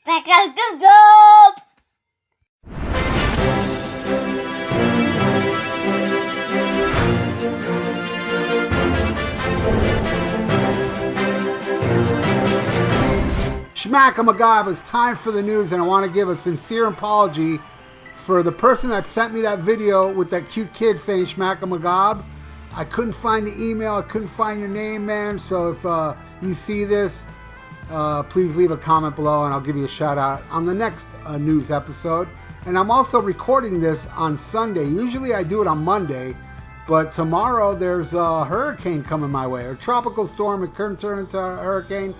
SPREAKER. SHMACKEMAGOB, it's time for the news, and I want to give a sincere apology for the person that sent me that video with that cute kid saying SHMACKEMAGOB. I couldn't find the email, I couldn't find your name, man, so if you see this, please leave a comment below and I'll give you a shout out on the next news episode. And I'm also recording this on Sunday. Usually I do it on Monday, but tomorrow there's a hurricane coming my way, a tropical storm. It could turn into a hurricane,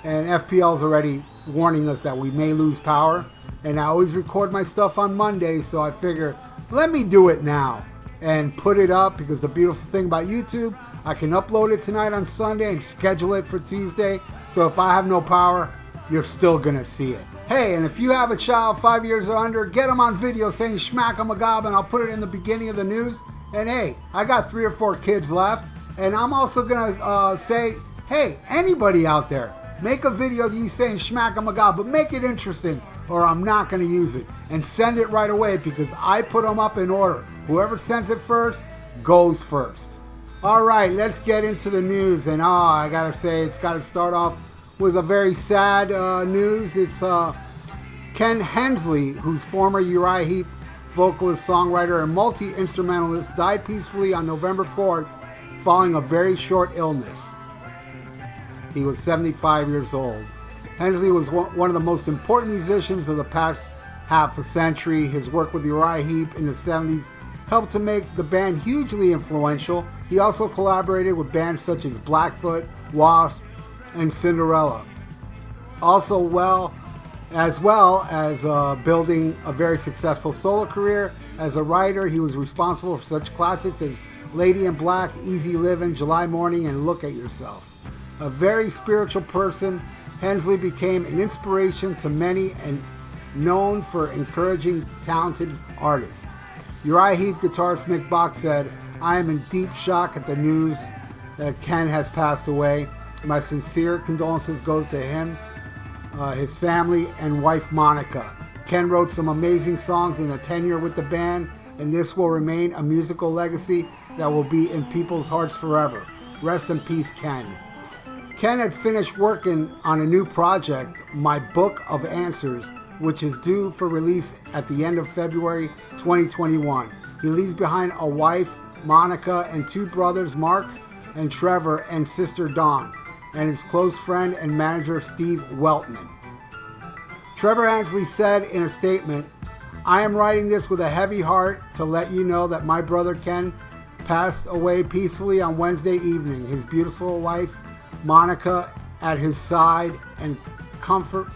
and FPL's already warning us that we may lose power. And I always record my stuff on Monday, so I figure, let me do it now and put it up, because the beautiful thing about YouTube, I can upload it tonight on Sunday and schedule it for Tuesday. So if I have no power, you're still gonna see it. Hey, and if you have a child 5 years or under, get them on video saying SHMACKEMAGOB, and I'll put it in the beginning of the news. And hey, I got 3 or 4 kids left, and I'm also gonna say, hey, anybody out there, make a video of you saying SHMACKEMAGOB, but make it interesting, or I'm not gonna use it. And send it right away, because I put them up in order. Whoever sends it first goes first. All right, let's get into the news. And I gotta say, it's gotta start off with a very sad news. It's Ken Hensley, who's former R.I.P vocalist, songwriter, and multi-instrumentalist, died peacefully on November 4th following a very short illness. He was 75 years old. Hensley was one of the most important musicians of the past half a century. His work with R.I.P in the 70s helped to make the band hugely influential. He also collaborated with bands such as Blackfoot, Wasp, and Cinderella. Also, as well as building a very successful solo career as a writer, he was responsible for such classics as Lady in Black, Easy Living, July Morning, and Look at Yourself. A very spiritual person, Hensley became an inspiration to many and known for encouraging talented artists. R.I.P guitarist Mick Box said, "I am in deep shock at the news that Ken has passed away. My sincere condolences goes to him, his family, and wife Monica. Ken wrote some amazing songs in the tenure with the band, and this will remain a musical legacy that will be in people's hearts forever. Rest in peace, Ken." Ken had finished working on a new project, My Book of Answers, which is due for release at the end of February 2021. He leaves behind a wife, Monica, and 2 brothers, Mark and Trevor, and sister Dawn, and his close friend and manager, Steve Weltman. Trevor Hensley said in a statement, "I am writing this with a heavy heart to let you know that my brother Ken passed away peacefully on Wednesday evening. His beautiful wife, Monica, at his side, and comfort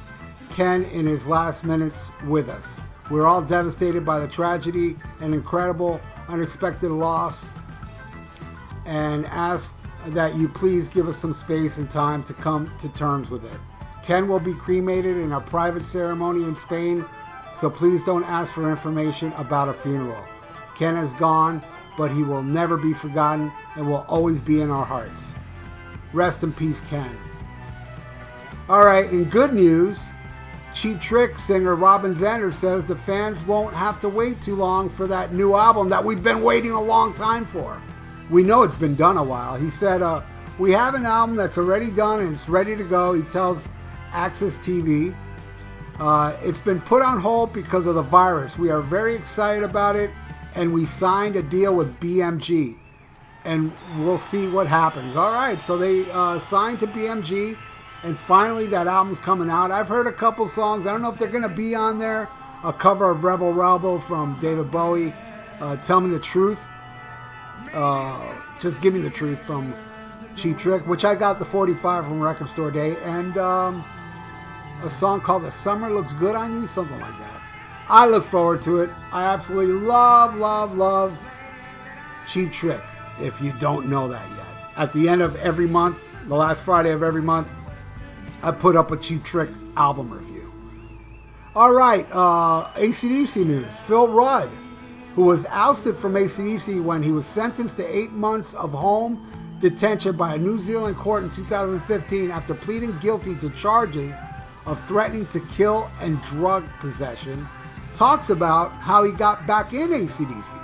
Ken in his last minutes with us. We're all devastated by the tragedy and incredible, unexpected loss, and ask that you please give us some space and time to come to terms with it. Ken will be cremated in a private ceremony in Spain, so please don't ask for information about a funeral. Ken is gone, but he will never be forgotten and will always be in our hearts. Rest in peace, Ken." All right, in good news, Cheap Trick singer Robin Zander says the fans won't have to wait too long for that new album that we've been waiting a long time for. We know it's been done a while. He said, "We have an album that's already done and it's ready to go," he tells Access TV. "It's been put on hold because of the virus. We are very excited about it, and we signed a deal with BMG, and we'll see what happens." All right, so they signed to BMG. And finally, that album's coming out. I've heard a couple songs. I don't know if they're going to be on there. A cover of Rebel Rebel from David Bowie. Tell Me the Truth. Just Give Me the Truth from Cheap Trick, which I got the 45 from Record Store Day. And a song called The Summer Looks Good on You, something like that. I look forward to it. I absolutely love Cheap Trick, if you don't know that yet. At the end of every month, the last Friday of every month, I put up a Cheap Trick album review. All right, AC/DC news. Phil Rudd, who was ousted from AC/DC when he was sentenced to 8 months of home detention by a New Zealand court in 2015 after pleading guilty to charges of threatening to kill and drug possession, talks about how he got back in AC/DC.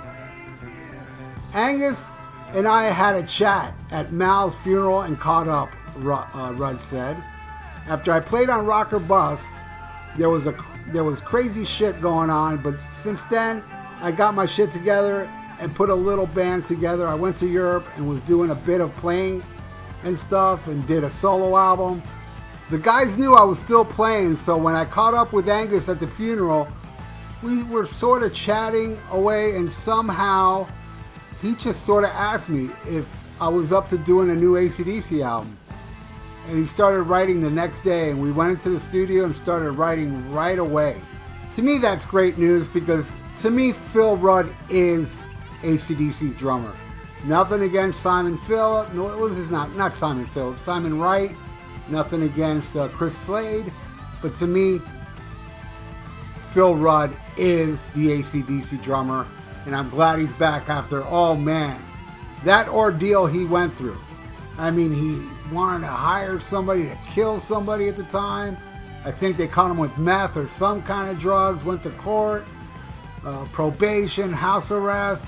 Angus and I had a chat at Mal's funeral and caught up, Rudd said. After I played on Rock or Bust, there was crazy shit going on, but since then, I got my shit together and put a little band together. I went to Europe and was doing a bit of playing and stuff and did a solo album. The guys knew I was still playing, so when I caught up with Angus at the funeral, we were sort of chatting away, and somehow he just sort of asked me if I was up to doing a new AC/DC album. And he started writing the next day, and we went into the studio and started writing right away. To me, that's great news, because to me, Phil Rudd is AC/DC's drummer. Nothing against Simon Phillips. No, it was his not Simon Phillips. Simon Wright. Nothing against Chris Slade. But to me, Phil Rudd is the AC/DC drummer. And I'm glad he's back after, oh man, that ordeal he went through. I mean, he wanted to hire somebody to kill somebody at the time. I think they caught him with meth or some kind of drugs, went to court, probation, house arrest.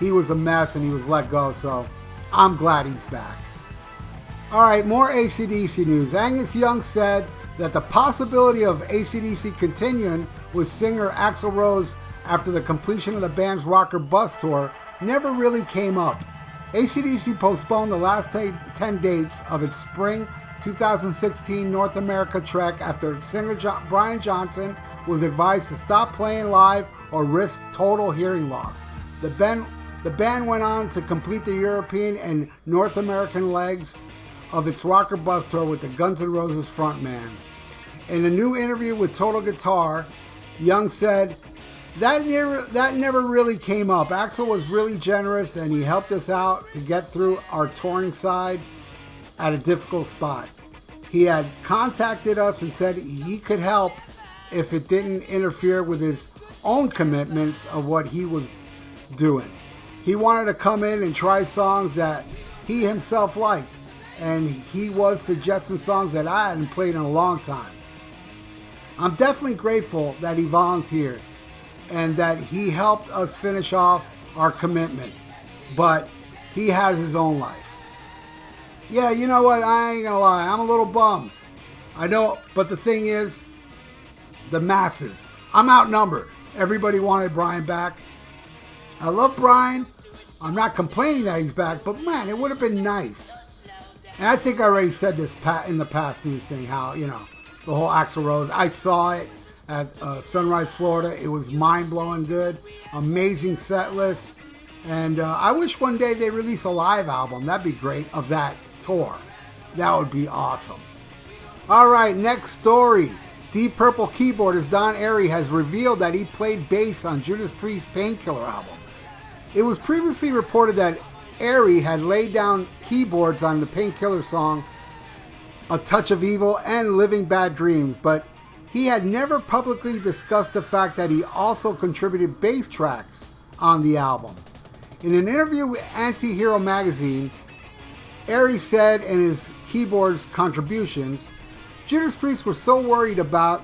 He was a mess and he was let go, so I'm glad he's back. All right, more AC/DC news. Angus Young said that the possibility of AC/DC continuing with singer Axl Rose after the completion of the band's Rock or Bust tour never really came up. AC/DC postponed the last 10 dates of its spring 2016 North America trek after singer Brian Johnson was advised to stop playing live or risk total hearing loss. The band went on to complete the European and North American legs of its Rock or Bust tour with the Guns N' Roses frontman. In a new interview with Total Guitar, Young said, That never really came up. Axl was really generous and he helped us out to get through our touring side at a difficult spot. He had contacted us and said he could help if it didn't interfere with his own commitments of what he was doing. He wanted to come in and try songs that he himself liked, and he was suggesting songs that I hadn't played in a long time. I'm definitely grateful that he volunteered and that he helped us finish off our commitment, but he has his own life. Yeah, you know what, I ain't gonna lie, I'm a little bummed. I know, but the thing is, the masses, I'm outnumbered. Everybody wanted Brian back. I love Brian. I'm not complaining that he's back, but man, it would have been nice. And I think I already said this in the past news thing, how, you know, the whole Axl Rose, I saw it at Sunrise, Florida. It was mind-blowing good. Amazing set list. And I wish one day they release a live album. That'd be great, of that tour. That would be awesome. All right, next story. Deep Purple keyboardist Don Airey has revealed that he played bass on Judas Priest's Painkiller album. It was previously reported that Airey had laid down keyboards on the Painkiller song A Touch of Evil and Living Bad Dreams, but he had never publicly discussed the fact that he also contributed bass tracks on the album. In an interview with Anti-Hero magazine, Airey said in his keyboards contributions, Judas Priest was so worried about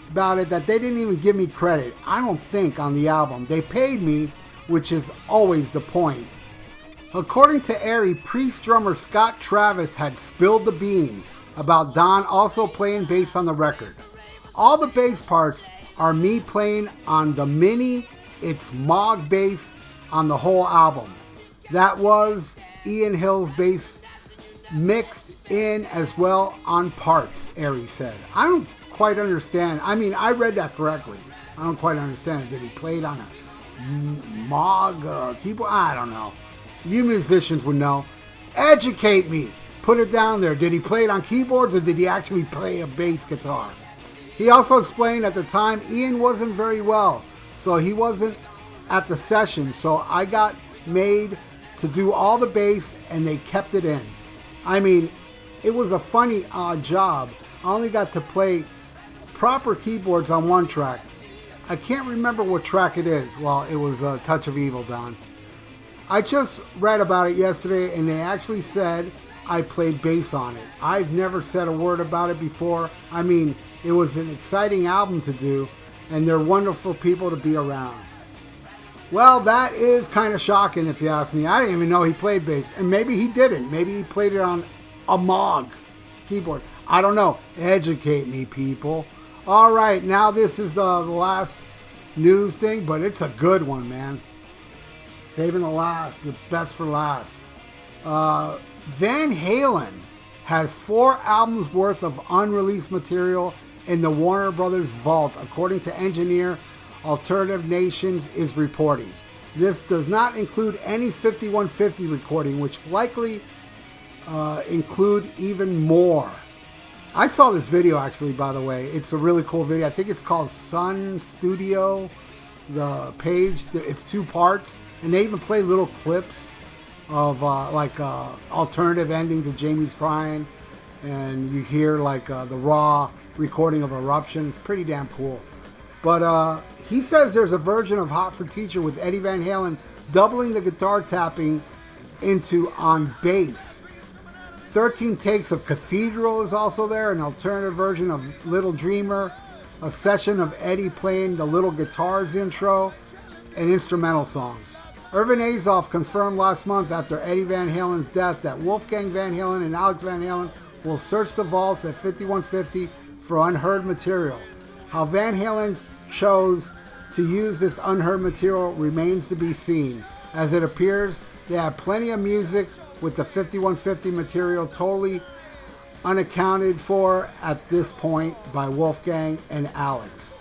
it that they didn't even give me credit, I don't think, on the album. They paid me, which is always the point. According to Airey, Priest drummer Scott Travis had spilled the beans about Don also playing bass on the record. All the bass parts are me playing on the mini, it's Moog bass on the whole album. That was Ian Hill's bass mixed in as well on parts, Airey said. I don't quite understand. I mean, I read that correctly. I don't quite understand. Did he play it on a Moog keyboard? I don't know. You musicians would know. Educate me. Put it down there. Did he play it on keyboards or did he actually play a bass guitar? He also explained at the time Ian wasn't very well, so he wasn't at the session, so I got made to do all the bass and they kept it in. I mean, it was a funny, odd job. I only got to play proper keyboards on one track. I can't remember what track it is. Well, it was A Touch of Evil, Don. I just read about it yesterday and they actually said I played bass on it. I've never said a word about it before. I mean, It was an exciting album to do, and they're wonderful people to be around. Well, that is kind of shocking if you ask me. I didn't even know he played bass, and maybe he didn't. Maybe he played it on a Moog keyboard. I don't know. Educate me, people. All right, now this is the last news thing, but it's a good one, man. Saving the best for last. Van Halen has 4 albums worth of unreleased material in the Warner Brothers vault, according to engineer Alternative Nations is reporting. This does not include any 5150 recording, which likely include even more. I saw this video actually, by the way. It's a really cool video. I think it's called Sun Studio, the page. It's 2 parts, and they even play little clips of alternative ending to Jamie's Crying, and you hear the raw recording of Eruption. It's pretty damn cool. But he says there's a version of Hot for Teacher with Eddie Van Halen doubling the guitar tapping into on bass. 13 takes of Cathedral is also there, an alternative version of Little Dreamer, a session of Eddie playing the little guitars intro, and instrumental songs. Irvin Azoff confirmed last month after Eddie Van Halen's death that Wolfgang Van Halen and Alex Van Halen will search the vaults at 5150 for unheard material. How Van Halen chose to use this unheard material remains to be seen, as it appears they have plenty of music with the 5150 material totally unaccounted for at this point by Wolfgang and Alex.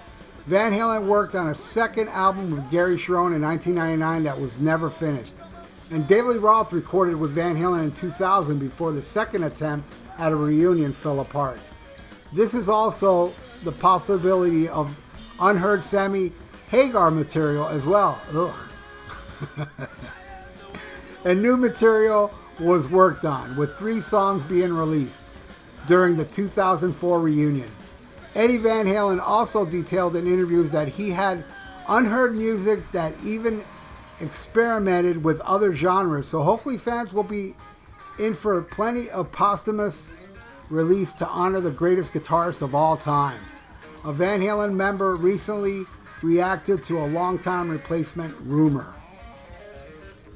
Van Halen worked on a second album with Gary Cherone in 1999 that was never finished, and David Lee Roth recorded with Van Halen in 2000 before the second attempt at a reunion fell apart. This is also the possibility of unheard Sammy Hagar material as well. Ugh. And new material was worked on, with 3 songs being released during the 2004 reunion. Eddie Van Halen also detailed in interviews that he had unheard music that even experimented with other genres, so hopefully fans will be in for plenty of posthumous release to honor the greatest guitarist of all time. A Van Halen member recently reacted to a longtime replacement rumor.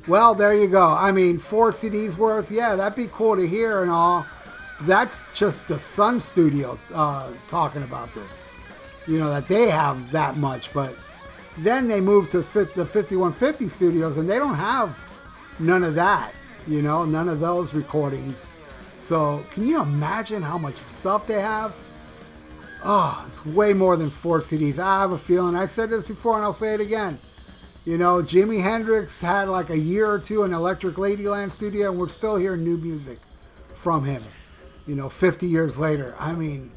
Well, there you go. I mean, 4 CDs worth, yeah, that'd be cool to hear and all. That's just the Sun Studio talking about this. You know, that they have that much, but then they moved to the 5150 studios and they don't have none of that, you know, none of those recordings. So can you imagine how much stuff they have? Oh, it's way more than 4 CDs. I have a feeling, I said this before and I'll say it again. You know, Jimi Hendrix had like a year or 2 in Electric Ladyland studio and we're still hearing new music from him, you know, 50 years later. I mean,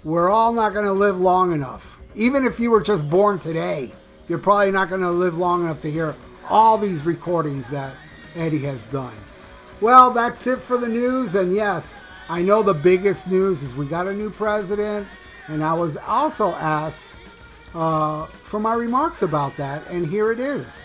we're all not going to live long enough. Even if you were just born today, you're probably not going to live long enough to hear all these recordings that Eddie has done. Well, that's it for the news. And yes, I know the biggest news is we got a new president. And I was also asked for my remarks about that. And here it is.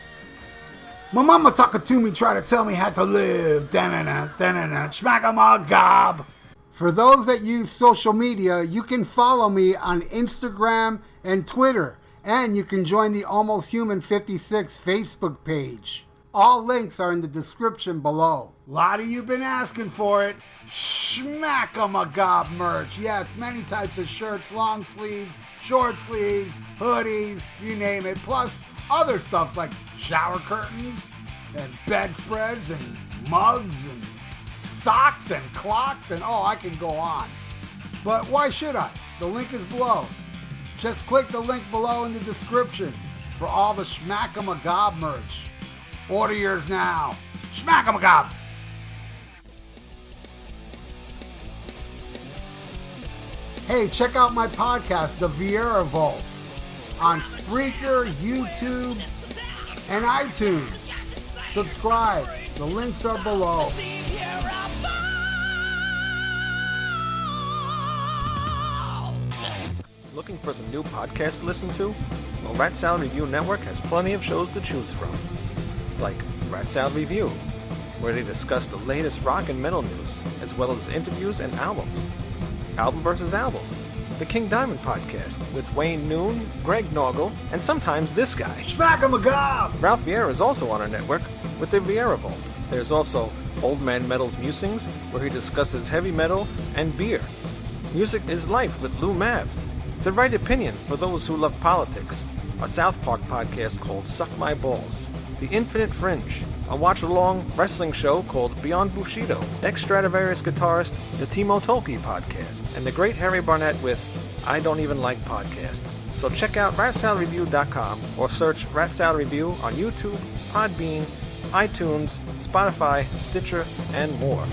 My mama talking to me, trying to tell me how to live. SHMACKEMAGOB. For those that use social media, you can follow me on Instagram and Twitter. And you can join the Almost Human 56 Facebook page. All links are in the description below. A lot of you been asking for it. SHMACKEMAGOB merch. Yes, many types of shirts, long sleeves, short sleeves, hoodies, you name it. Plus other stuff like shower curtains and bedspreads and mugs and socks and clocks and oh, I can go on. But why should I? The link is below. Just click the link below in the description for all the SHMACKEMAGOB merch. Order yours now. SHMACKEMAGOB. Hey, check out my podcast, The VIERA Vault, on Spreaker, YouTube, and iTunes. Subscribe. The links are below. Looking for some new podcasts to listen to? Well, Rat Sound Review Network has plenty of shows to choose from. Like Rat Sound Review, where they discuss the latest rock and metal news, as well as interviews and albums. Album versus Album, the King Diamond Podcast with Wayne Noon, Greg Norgal, and sometimes this guy. SHMACKEMAGOB! Ralph VIERA is also on our network with the VIERA Vault. There's also Old Man Metal's Musings, where he discusses heavy metal and beer. Music is Life with Lou Mavs. The Right Opinion for those who love politics. A South Park podcast called Suck My Balls. The Infinite Fringe, a watch-along wrestling show called Beyond Bushido. Ex-Stradivarius guitarist, the Timo Tolkki podcast. And the great Harry Barnett with I Don't Even Like Podcasts. So check out ratsaladreview.com or search Rat Salad Review on YouTube, Podbeam, iTunes, Spotify, Stitcher, and more.